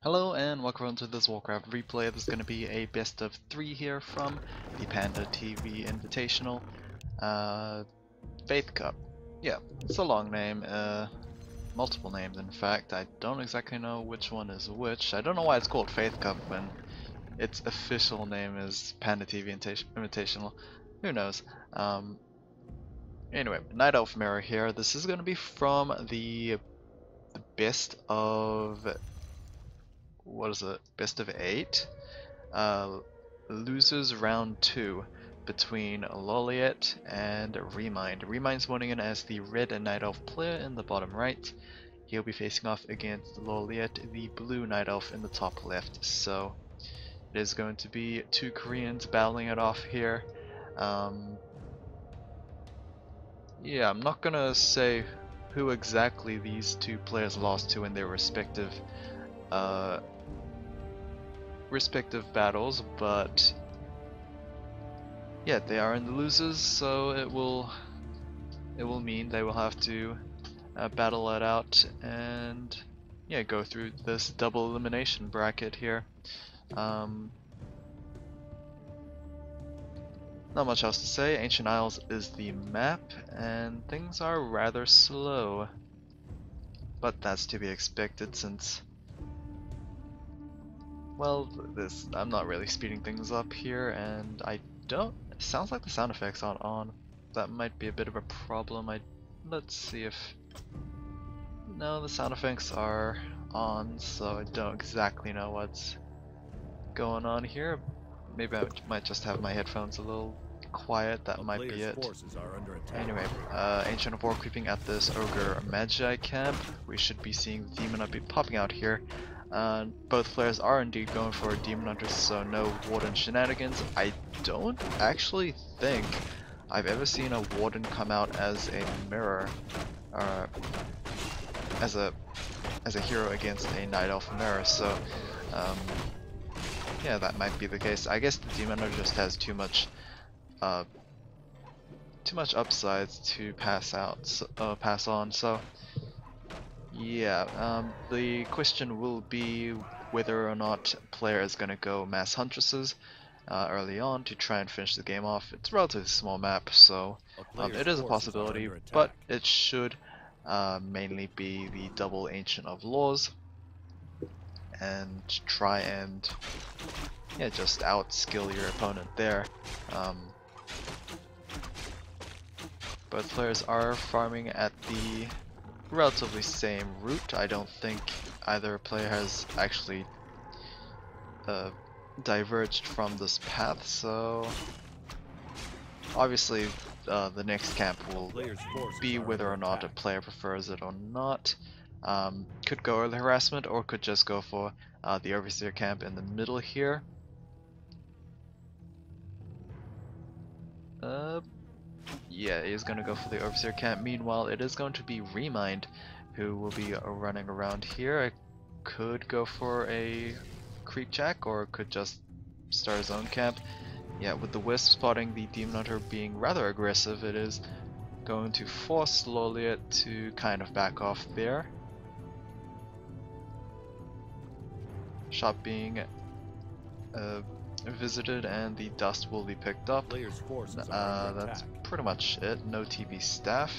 Hello and welcome to this Warcraft replay. This is going to be a best of 3 here from the Panda TV Invitational Faith Cup. Yeah, it's a long name, multiple names in fact. I don't exactly know which one is which. I don't know why it's called Faith Cup when its official name is Panda TV Invitational. Who knows? Anyway, Night Elf Mirror here. This is going to be from the best of... what is it? Best of 8? Losers round 2 between Lawliet and ReMinD. ReMind's winning in as the red and Night Elf player in the bottom right. He'll be facing off against Lawliet, the blue Night Elf in the top left. So it is going to be two Koreans battling it off here. Yeah, I'm not gonna say who exactly these two players lost to in their respective battles, but yeah, they are in the losers, so it will mean they will have to battle it out and yeah, go through this double elimination bracket here. Not much else to say. Ancient Isles is the map, and things are rather slow, but that's to be expected since, well, I'm not really speeding things up here, and it sounds like the sound effects aren't on. That might be a bit of a problem. Let's see if... No, the sound effects are on, so I don't exactly know what's going on here. Maybe I might just have my headphones a little quiet, that might be it. Anyway, Ancient of War creeping at this Ogre Magi camp. We should be seeing the Demon Hunter popping out here. Both players are indeed going for a Demon Hunter, so no Warden shenanigans. I don't actually think I've ever seen a Warden come out as a mirror, as a hero against a Night Elf mirror, so yeah, that might be the case. I guess the Demon Hunter just has too much upsides to pass on, so yeah, the question will be whether or not a player is going to go Mass Huntresses early on to try and finish the game off. It's a relatively small map, so it is a possibility, but it should mainly be the double Ancient of Laws and try and yeah, just outskill your opponent there. Both players are farming at the relatively same route. I don't think either player has actually diverged from this path, so obviously the next camp will be whether or not a player prefers it or not. Could go early harassment or could just go for the Overseer camp in the middle here. Yeah, he's gonna go for the Overseer camp. Meanwhile, it is going to be ReMinD who will be running around here. I could go for a Creep Jack or could just start his own camp. Yeah, with the Wisp spotting the Demon Hunter being rather aggressive, it is going to force Lawliet to kind of back off there. Shop being visited and the dust will be picked up. That's pretty much it. No TV staff,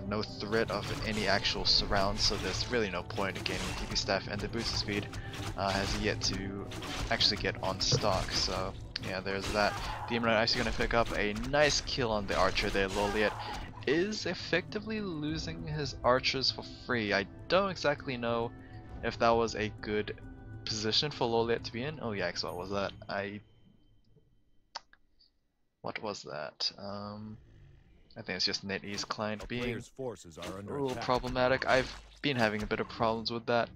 no threat of any actual surround, so there's really no point in gaining TV staff, and the booster speed has yet to actually get on stock, so yeah, there's that. Demon Knight actually going to pick up a nice kill on the archer there. Lawliet is effectively losing his archers for free. I don't exactly know if that was a good position for Lawliet to be in. Oh yeah, what was that? What was that? I think it's just NetEase client being a little problematic. I've been having a bit of problems with that,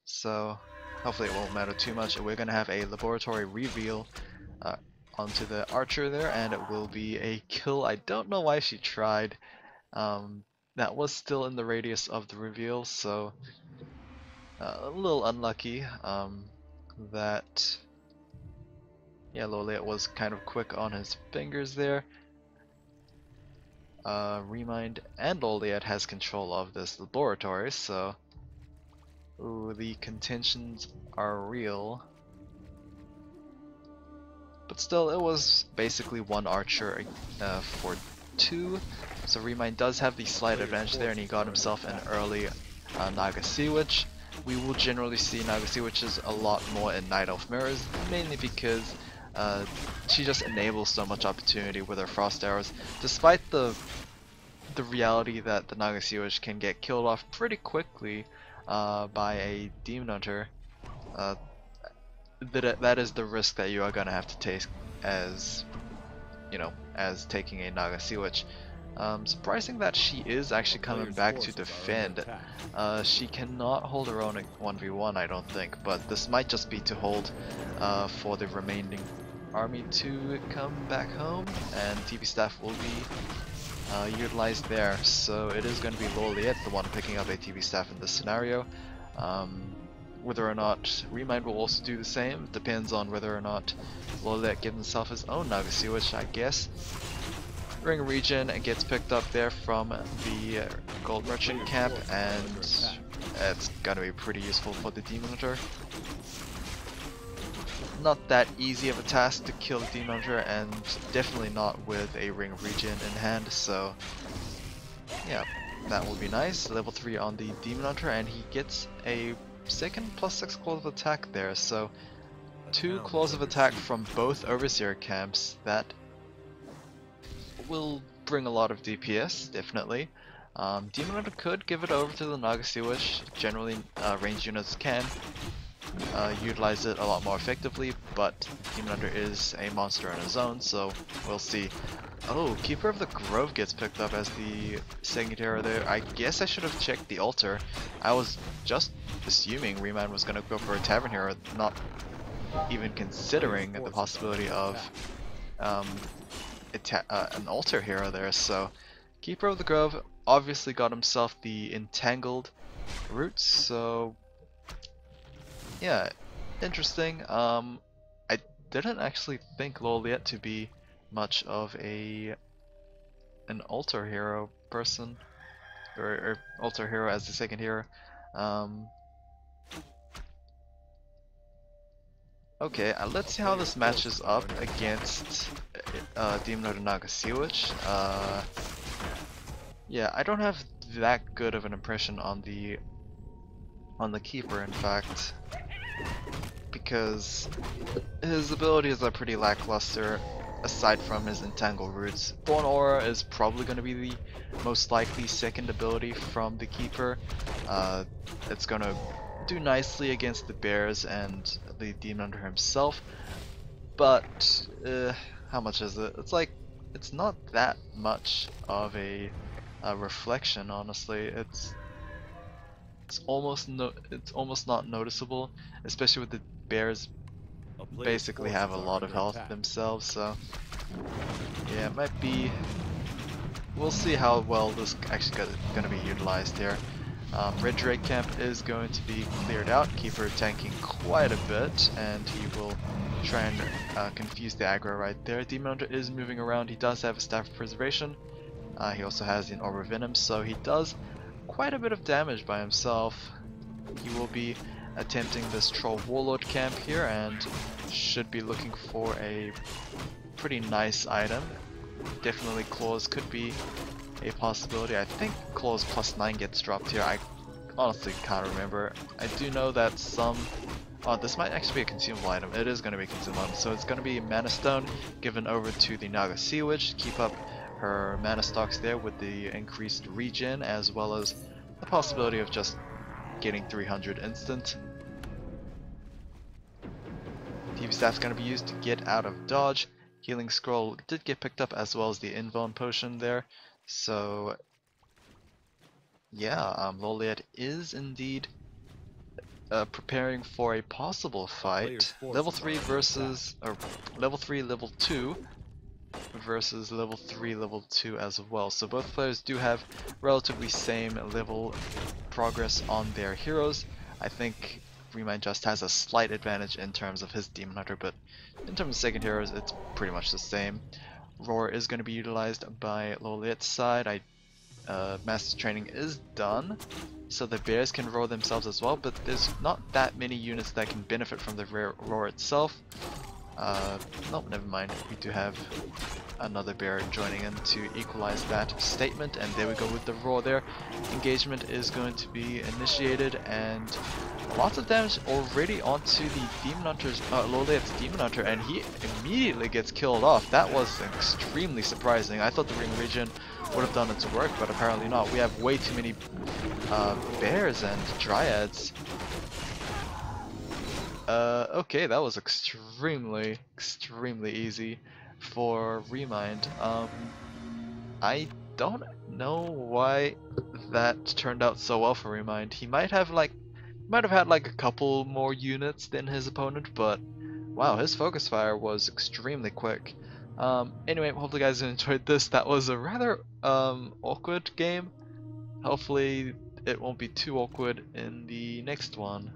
so hopefully it won't matter too much. We're gonna have a laboratory reveal onto the archer there, and it will be a kill. I don't know why she tried. That was still in the radius of the reveal, so a little unlucky that yeah, Lawliet was kind of quick on his fingers there. ReMinD and Lawliet has control of this laboratory, so Ooh, the contentions are real. But still, it was basically one archer for two. So ReMinD does have the slight advantage there, and he got himself an early Naga Sea Witch. We will generally see Naga Sea Witches a lot more in Night Elf Mirrors, mainly because she just enables so much opportunity with her Frost Arrows, despite the reality that the Naga Sea Witch can get killed off pretty quickly by a Demon Hunter. That is the risk that you are gonna have to take as, as taking a Naga Sea Witch. Surprising that she is actually coming back to defend. She cannot hold her own at 1v1, I don't think, but this might just be to hold for the remaining army to come back home, and TP staff will be utilized there. So it is going to be Lawliet, the one picking up a TP staff in this scenario. Whether or not ReMinD will also do the same depends on whether or not Lawliet gives himself his own Naga Sea Witch, I guess. Ring Regen gets picked up there from the Gold Merchant camp, and it's gonna be pretty useful for the Demon Hunter. Not that easy of a task to kill the Demon Hunter, and definitely not with a Ring Regen in hand, so yeah, that would be nice. Level 3 on the Demon Hunter, and he gets a second +6 claws of attack there, so 2 claws of attack from both Overseer camps. That will bring a lot of DPS, definitely. Demon Hunter could give it over to the Naga Sea Witch. Generally, ranged units can utilize it a lot more effectively, but Demon Hunter is a monster on his own, so we'll see. Oh, Keeper of the Grove gets picked up as the second hero there. I guess I should have checked the altar. I was just assuming ReMinD was going to go for a Tavern hero, not even considering the possibility of an altar hero there. So Keeper of the Grove obviously got himself the Entangled Roots, so yeah, interesting. I didn't actually think Lawliet to be much of an altar hero person, or altar hero as the second hero. Okay, let's see how this matches up against Demon Hunter Naga Sea Witch. Yeah, I don't have that good of an impression on the Keeper, in fact, because his abilities are pretty lackluster aside from his Entangle Roots. Thorn Aura is probably going to be the most likely second ability from the Keeper. It's going to do nicely against the bears and the Demon Hunter himself, but how much is it? It's not that much of a reflection, honestly. It's almost not noticeable, especially with the bears basically have a lot of health themselves, so yeah, it might be. We'll see how well this actually going to be utilized here. Red Drake camp is going to be cleared out. Keeper tanking quite a bit, and he will try and confuse the aggro right there. Demon Hunter is moving around. He does have a Staff of Preservation. He also has an Orb of Venom, so he does quite a bit of damage by himself. He will be attempting this Troll Warlord camp here, and should be looking for a pretty nice item. Definitely Claws could be a possibility. I think Claws +9 gets dropped here. I honestly can't remember. I do know that some... Oh, this might actually be a consumable item. It is going to be a consumable item. So it's going to be Mana Stone given over to the Naga Sea Witch to keep up her mana stocks there with the increased regen, as well as the possibility of just getting 300 instant. TV Staff's going to be used to get out of dodge. Healing Scroll did get picked up, as well as the Invuln Potion there. So yeah, Lawliet is indeed preparing for a possible fight. Level 3 versus, or level 3, level 2 versus level 3, level 2 as well. So both players do have relatively same level progress on their heroes. I think ReMinD just has a slight advantage in terms of his Demon Hunter, but in terms of second heroes, it's pretty much the same. Roar is going to be utilized by Lawliet's side. I master training is done, so the bears can roar themselves as well, but there's not that many units that can benefit from the roar itself. No, never mind, we do have another bear joining in to equalize that statement, and there we go with the roar there. Engagement is going to be initiated, and lots of damage already onto the Demon Hunter's, Lawliet's Demon Hunter, and he immediately gets killed off. That was extremely surprising. I thought the ring region would have done its work, but apparently not. We have way too many bears and dryads. Okay, that was extremely easy for ReMinD. I don't know why that turned out so well for ReMinD. He might have had like a couple more units than his opponent, but wow, his focus fire was extremely quick. Anyway, hopefully you guys enjoyed this. That was a rather awkward game. Hopefully it won't be too awkward in the next one.